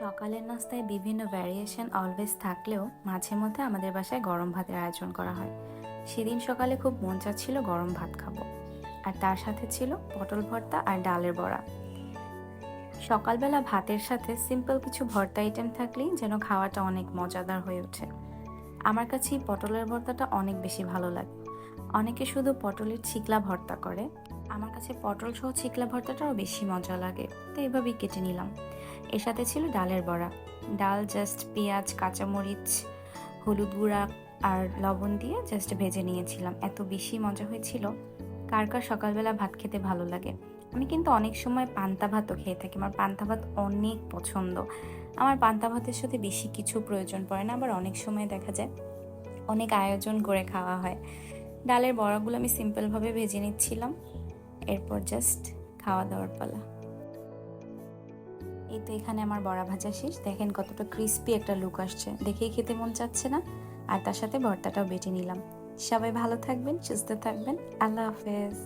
সকালের নাস্তায় বিভিন্ন ভ্যারিয়েশন অলওয়েজ থাকলেও মাঝে মধ্যে আমাদের বাসায় গরম ভাতের আয়োজন করা হয়। সেদিন সকালে খুব মন চাচ্ছিল গরম ভাত খাবো, আর তার সাথে ছিল পটল ভর্তা আর ডালের বড়া। সকালবেলা ভাতের সাথে সিম্পল কিছু ভর্তা আইটেম থাকলেই যেন খাওয়াটা অনেক মজাদার হয়ে ওঠে। আমার কাছে এই পটলের ভর্তাটা অনেক বেশি ভালো লাগে। অনেকে শুধু পটলের ছিকলা ভর্তা করে, আমার কাছে পটল সহ ছিকলা ভর্তাটাও বেশি মজা লাগে, তো এভাবেই কেটে নিলাম। এর সাথে ছিল ডালের বড়া। ডাল জাস্ট পেঁয়াজ, কাঁচামরিচ, হলুদ গুঁড়া আর লবণ দিয়ে জাস্ট ভেজে নিয়েছিলাম, এত বেশি মজা হয়েছিল। কার কার সকালবেলা ভাত খেতে ভালো লাগে? আমি কিন্তু অনেক সময় পান্তা ভাতও খেয়ে থাকি, আমার পান্তা ভাত অনেক পছন্দ। আমার পান্তা ভাতের সাথে বেশি কিছু প্রয়োজন পড়ে না, আবার অনেক সময় দেখা যায় অনেক আয়োজন করে খাওয়া হয়। ডালের বড়াগুলো আমি সিম্পলভাবে ভেজে নিচ্ছিলাম, এরপর জাস্ট খাওয়া দাওয়ার পালা। এই তো এখানে আমার বড়া ভাজা শেষ, দেখেন কতটা ক্রিস্পি একটা লুক আসছে, দেখেই খেতে মন চাচ্ছে না। আর তার সাথে ভর্তাটাও বেটে নিলাম। সবাই ভালো থাকবেন, সুস্থ থাকবেন। আল্লাহ হাফেজ।